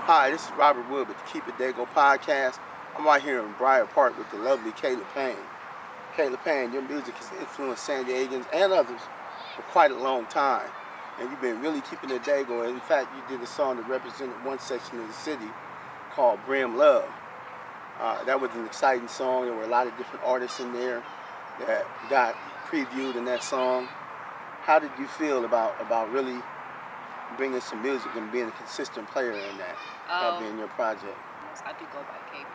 Hi, this is Robert Wood with the Keep It Daygo podcast. I'm out here in Bryant Park with the lovely Kayla Payne. Kayla Payne, your music has influenced San Diegans and others for quite a long time. And you've been really keeping it Daygo. In fact, you did a song that represented one section of the city called Brim Love. That was an exciting song. There were a lot of different artists in there that got previewed in that song. How did you feel about really bringing some music and being a consistent player in that being your project? I do go by KP.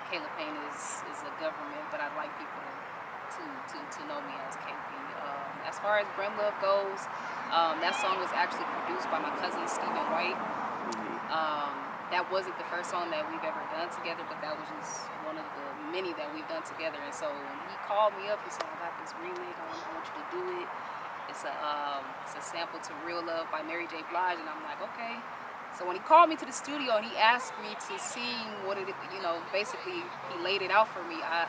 Kayla Payne is a government, but I'd like people to know me as KP. As far as Brim Love goes, that song was actually produced by my cousin Stephen White. That wasn't the first song that we've ever done together, but that was just one of the many that we've done together. And so when he called me up, he said, "I got this remake. I want you to do it. It's a sample to Real Love by Mary J. Blige." And I'm like, okay. So when he called me to the studio and he asked me to sing basically he laid it out for me, I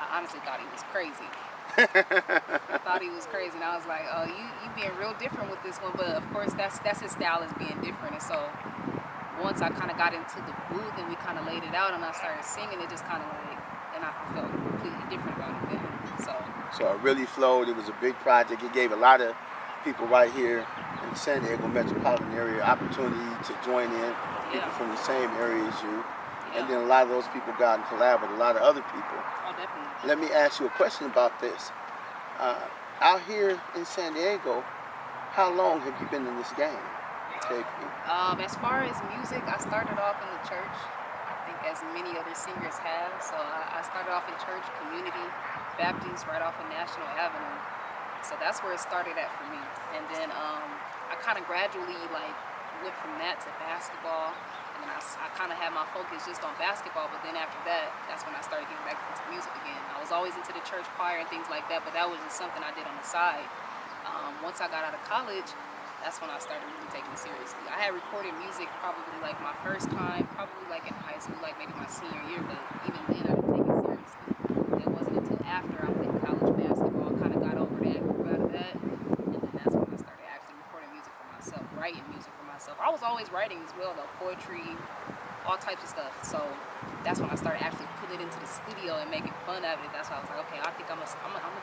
honestly thought he was crazy. I thought he was crazy, and I was like, "Oh, you being real different with this one." But of course, that's his style, is being different. And so once I kind of got into the booth and we kind of laid it out and I started singing, it just kind of and I felt completely different about it then. So it really flowed. It was a big project. It gave a lot of people right here in the San Diego metropolitan area opportunity to join in, people from the same area as you. And then a lot of those people got and collaborated with a lot of other people. Oh, definitely. Let me ask you a question about this. Out here in San Diego, how long have you been in this game? As far as music, I started off in the church, I think as many other singers have. So I started off in church, community, Baptist, right off of National Avenue. So that's where it started at for me. And then I kind of gradually went from that to basketball. And then I kind of had my focus just on basketball. But then after that, that's when I started getting back into music again. I was always into the church choir and things like that, but that was just something I did on the side. Once I got out of college, that's when I started really taking it seriously. I had recorded music probably my first time, probably in high school, maybe my senior year, but even then I didn't take it seriously. It wasn't until after I played college basketball, I kind of got over that, grew out of that, and then that's when I started actually recording music for myself, writing music for myself. I was always writing as well, though, poetry, all types of stuff. So that's when I started actually putting it into the studio and making fun of it. That's why I was like, okay, I think I'm gonna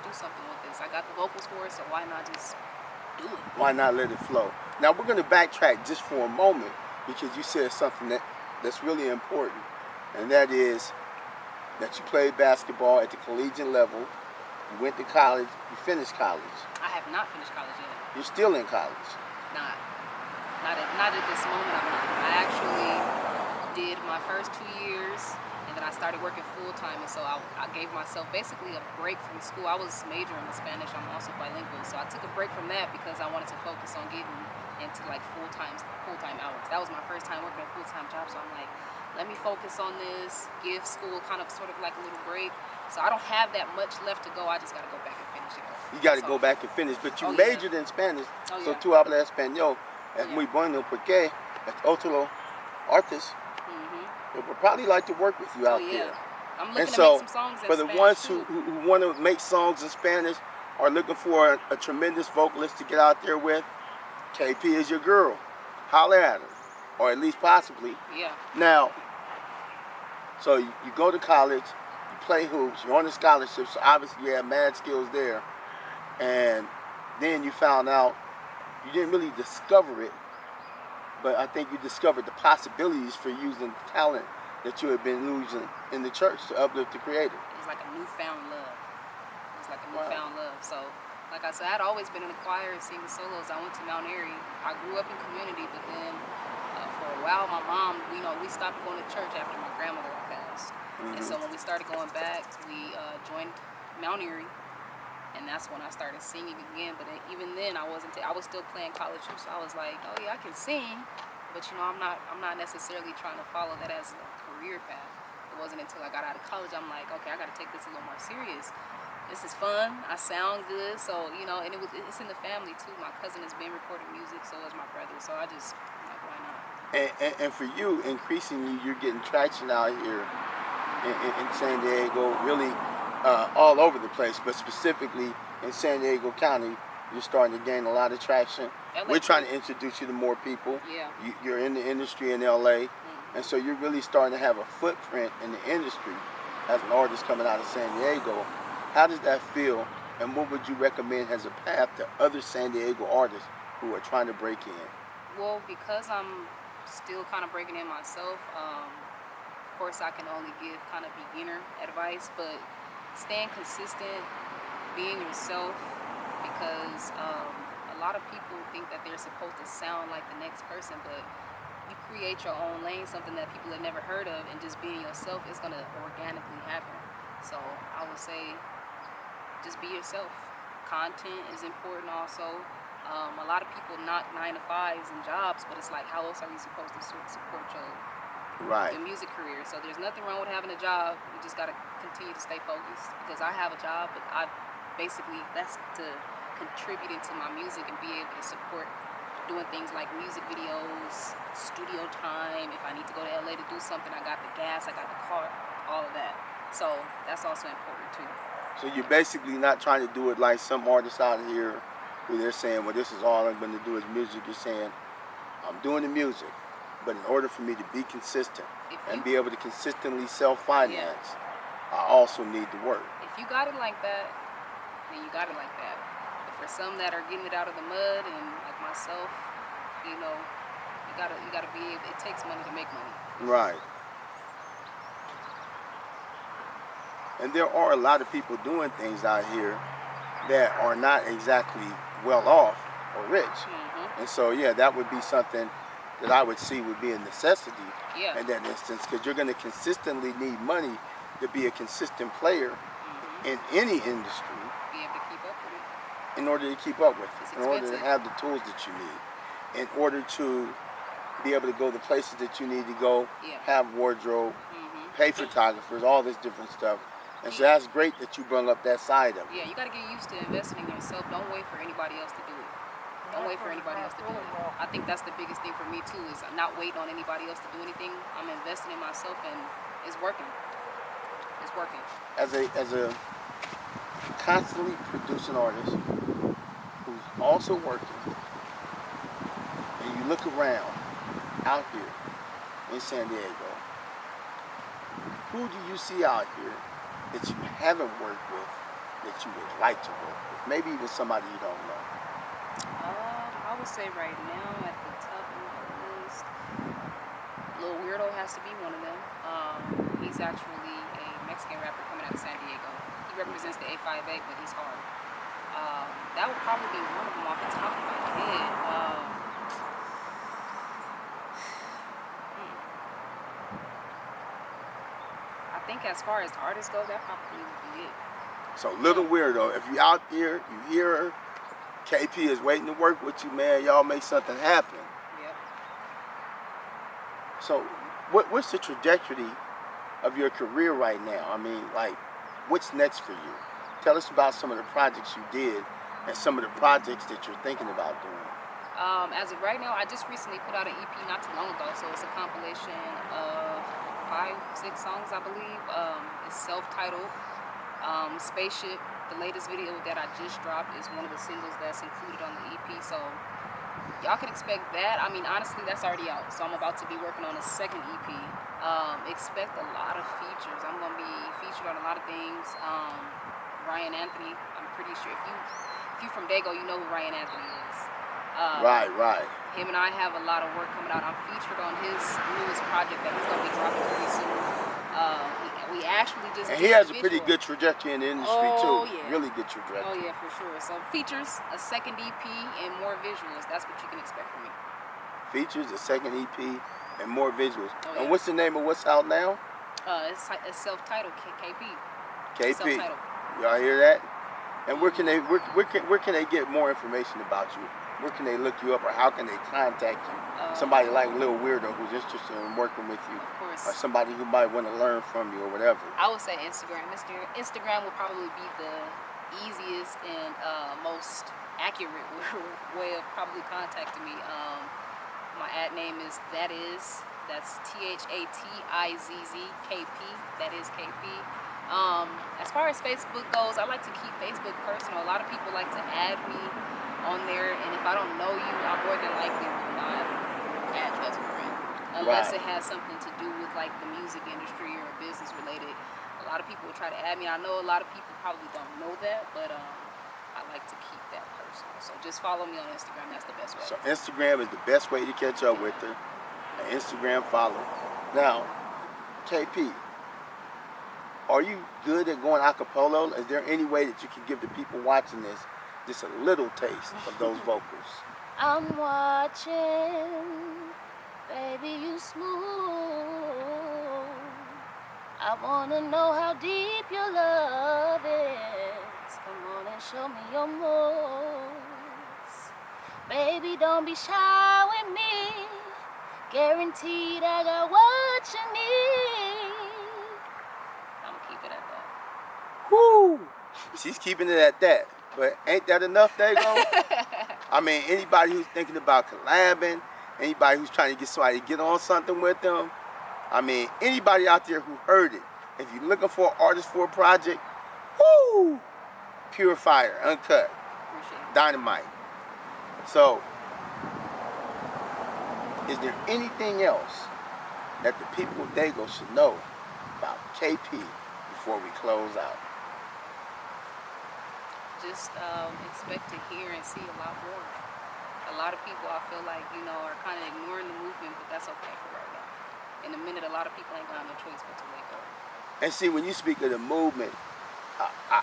do something with this. I got the vocals for it, so why not just do it? Why not let it flow? Now we're going to backtrack just for a moment because you said something that's really important, and that is that you played basketball at the collegiate level, you went to college, you finished college. I have not finished college yet. You're still in college? Not at this moment. I'm not. I actually did my first 2 years, and then I started working full-time, and so I gave myself basically a break from school. I was majoring in Spanish. I'm also bilingual, so I took a break from that because I wanted to focus on getting into full-time hours. That was my first time working a full-time job, so I'm like, let me focus on this, give school kind of sort of like a little break. So I don't have that much left to go. I just got to go back and finish it up. You got to go back and finish, but you majored in Spanish, so tú hablas español. Es muy bueno porque otro artist would probably like to work with you out there. I'm looking to make some songs in for the Spanish ones too. who want to make songs in Spanish or looking for a tremendous vocalist to get out there with, KP is your girl. Holler at her, or at least possibly. Yeah. Now, so you go to college, you play hoops, you're on a scholarship, so obviously you have mad skills there, and then you found out you didn't really discover it, but I think you discovered the possibilities for using the talent that you had been losing in the church to uplift the Creator. It was like a newfound love. Love. So, like I said, I'd always been in the choir and singing solos. I went to Mount Airy. I grew up in community, but then for a while, my mom, we stopped going to church after my grandmother passed. And so when we started going back, we joined Mount Airy. And that's when I started singing again. But even then, I was still playing college hoops. So I was like, oh yeah, I can sing, but I'm not necessarily trying to follow that as a career path. It wasn't until I got out of college, I'm like, okay, I got to take this a little more serious. This is fun. I sound good, so and it's in the family too. My cousin has been recording music, so is my brother. So I'm like, why not? And for you, increasingly, you're getting traction out here in San Diego, really all over the place, but specifically in San Diego County, You're starting to gain a lot of traction. LA We're trying too. to introduce you to more people. Yeah. You're in the industry in LA, Mm-hmm. and so you're really starting to have a footprint in the industry as an artist coming out of San Diego. How does that feel, and what would you recommend as a path to other San Diego artists who are trying to break in? Well, because I'm still kind of breaking in myself, of course I can only give kind of beginner advice, but staying consistent, being yourself, because a lot of people think that they're supposed to sound like the next person, but you create your own lane, something that people have never heard of, and just being yourself is going to organically happen. So I would say just be yourself. Content is important also. A lot of people knock 9 to 5s and jobs, but it's like, how else are you supposed to support Right. your music career? So there's nothing wrong with having a job. You just got to continue to stay focused, because I have a job, but I basically, that's to contributing to my music and be able to support doing things like music videos, studio time. If I need to go to LA to do something, I got the gas, I got the car, all of that. So that's also important too. So you're basically not trying to do it like some artists out here who they're saying, well, this is all I'm going to do is music. You're saying, I'm doing the music, but in order for me to be consistent and be able to consistently self-finance, I also need to work. If you got it like that, then you got it like that. But for some that are getting it out of the mud, and like myself, you know, you gotta be able, it takes money to make money. Right. And there are a lot of people doing things out here that are not exactly well off or rich. Mm-hmm. And so, yeah, that would be something that I would see would be a necessity in that instance, because you're going to consistently need money to be a consistent player in any industry Be able to keep up with it. in order to keep up with It's it, in order to expensive. have the tools that you need, in order to be able to go the places that you need to go, have wardrobe, pay photographers, all this different stuff. And so that's great that you brought up that side of it. Yeah, you got to get used to investing in yourself. Don't wait for anybody else to do it. Don't wait for anybody else to do it. I think that's the biggest thing for me too, is not waiting on anybody else to do anything. I'm investing in myself, and it's working. It's working. As a constantly producing artist who's also working, and you look around out here in San Diego, who do you see out here that you haven't worked with that you would like to work with? Maybe even somebody you don't know. I would say right now at the top of the list, Lil Weirdo has to be one of them. He's actually a Mexican rapper coming out of San Diego. He represents the A5A, but he's hard. That would probably be one of them off the top of my head. I think as far as artists go, that probably would be it. So Little Weirdo, if you out there, you hear her, KP is waiting to work with you, man. Y'all make something happen. Yep. So what's the trajectory of your career right now? I mean, like, what's next for you? Tell us about some of the projects you did and some of the projects that you're thinking about doing. As of right now, I just recently put out an EP not too long ago, so it's a compilation of 5, 6 songs, I believe. It's self-titled. Spaceship, the latest video that I just dropped, is one of the singles that's included on the EP, so y'all can expect that. I mean, honestly, that's already out, so I'm about to be working on a second EP. Expect a lot of features. I'm going to be featured on a lot of things. Ryan Anthony, I'm pretty sure, if you from Daygo, you know who Ryan Anthony is. Right. Him and I have a lot of work coming out. I'm featured on his newest project that he's going to be dropping very soon. We actually just and he has a pretty good trajectory in the industry too. Yeah. Really good trajectory. Oh yeah, for sure. So features, a second EP, and more visuals. That's what you can expect from me. Features, a second EP, and more visuals. Oh, yeah. And what's the name of what's out now? It's self-titled, KP. KP. Self-titled. Y'all hear that? And where can they get more information about you? Where can they look you up, or how can they contact you? Somebody like Lil Weirdo who's interested in working with you, of course, or somebody who might want to learn from you or whatever. I would say Instagram. Instagram will probably be the easiest and most accurate way of probably contacting me. My ad name is that's THATIZZKP. That is KP. As far as Facebook goes, I like to keep Facebook personal. A lot of people like to add me on there, and if I don't know you, I more than likely will not add you as a friend, unless Right. it has something to do with like the music industry or business related. A lot of people will try to add me. I know a lot of people probably don't know that, but I like to keep that personal. So just follow me on Instagram. That's the best way. So Instagram is the best way to catch up with her. An Instagram follow. Now, KP, are you good at going acapella? Is there any way that you can give the people watching this just a little taste of those vocals? I'm watching, baby, you smooth. I wanna know how deep your love is. Come on and show me your moves. Baby, don't be shy with me. Guaranteed I got what you need. I'm gonna keep it at that. Whoo! She's keeping it at that. But ain't that enough, Daygo? I mean, anybody who's thinking about collabing, anybody who's trying to get somebody to get on something with them, I mean, anybody out there who heard it, if you're looking for an artist for a project, whoo! Pure fire, uncut, Appreciate it. dynamite. So, is there anything else that the people of Daygo should know about KP before we close out? Just expect to hear and see a lot more. A lot of people, I feel like, are kind of ignoring the movement, but that's okay for right now. In a minute, a lot of people ain't got no choice but to wake up. And see, when you speak of the movement,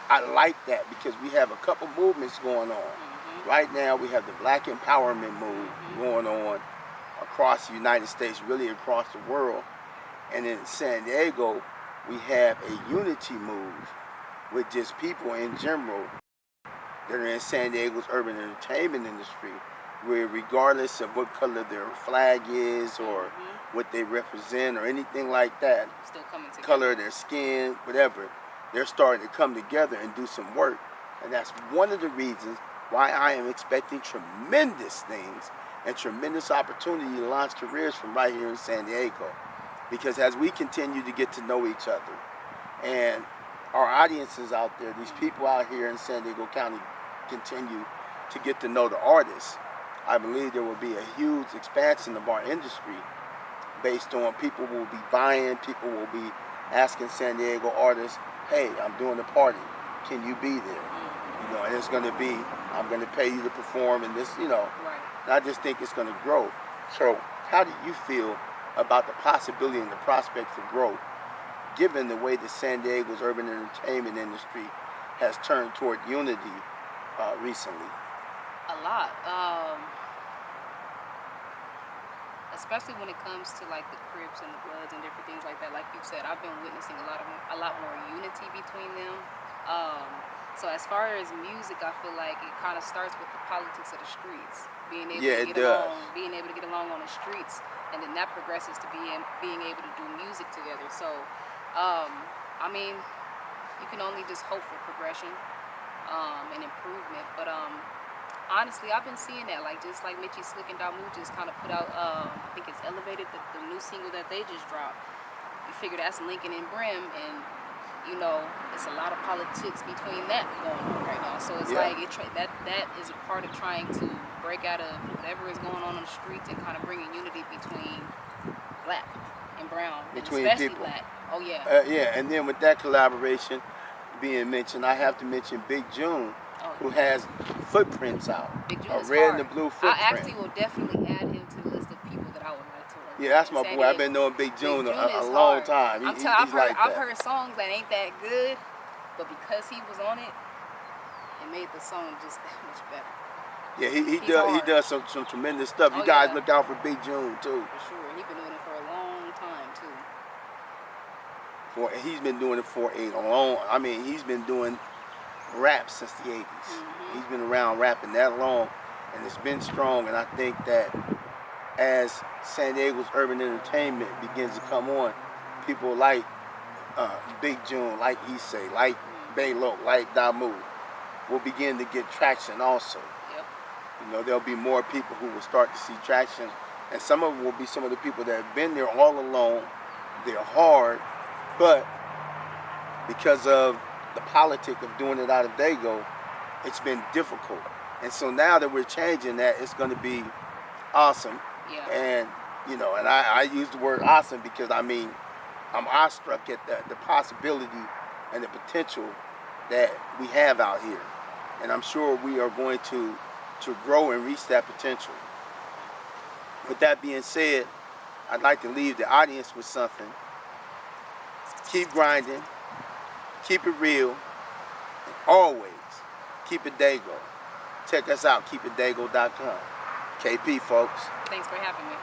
I like that because we have a couple movements going on. Mm-hmm. Right now, we have the Black Empowerment move going on across the United States, really across the world. And in San Diego, we have a unity move with just people in general that are in San Diego's urban entertainment industry, where regardless of what color their flag is or what they represent or anything like that, Still coming together. color of their skin, whatever, they're starting to come together and do some work. And that's one of the reasons why I am expecting tremendous things and tremendous opportunity to launch careers from right here in San Diego. Because as we continue to get to know each other and our audiences out there, these people out here in San Diego County continue to get to know the artists, I believe there will be a huge expansion of our industry based on people will be buying, people will be asking San Diego artists, hey, I'm doing a party, can you be there? And it's going to be, I'm going to pay you to perform in this, Right. And I just think it's going to grow. So how do you feel about the possibility and the prospect for growth, given the way that San Diego's urban entertainment industry has turned toward unity recently? A lot. Especially when it comes to like the Crips and the Bloods and different things like that. Like you said, I've been witnessing a lot more unity between them. So as far as music, I feel like it kind of starts with the politics of the streets, being able to get along on the streets, and then that progresses to being able to do music together. So, I mean, you can only just hope for progression and improvement. But honestly, I've been seeing that, like just like Mitchie Slick and Damu just kind of put out, I think it's Elevated, the new single that they just dropped. You figure that's Lincoln and Brim, and it's a lot of politics between that going on right now. So it's like that is a part of trying to break out of whatever is going on the streets and kind of bringing unity between Black and Brown, Between and especially people. Black. Oh yeah. Yeah, and then with that collaboration being mentioned, I have to mention Big June, who has footprints out. Big June A is red hard. and a blue footprint. I actually will definitely add him to the list of people that I would like to work with. Yeah, that's my San boy. I've Diego. been knowing Big June a is long hard. time. I've heard songs that ain't that good, but because he was on it, it made the song just that much better. Yeah, he does some tremendous stuff. You guys look out for Big June too. For sure, he's been doing it for a long time too. He's been doing it for a long. I mean, he's been doing rap since the 80s. He's been around rapping that long, and it's been strong. And I think that as San Diego's urban entertainment begins to come on, people like Big June, like Issei, like Baylo, like Damu will begin to get traction also. Yep. There'll be more people who will start to see traction, and some of them will be some of the people that have been there all along. They're hard, but because of the politic of doing it out of Daygo, it's been difficult And so now that we're changing that, it's going to be awesome. Yeah. And, you know, and I use the word awesome because, I mean, I'm awestruck at the possibility and the potential that we have out here. And I'm sure we are going to grow and reach that potential. With that being said, I'd like to leave the audience with something. Keep grinding, keep it real, and always keep it Daygo. Check us out, keepitdaygo.com. KP, folks. Thanks for having me.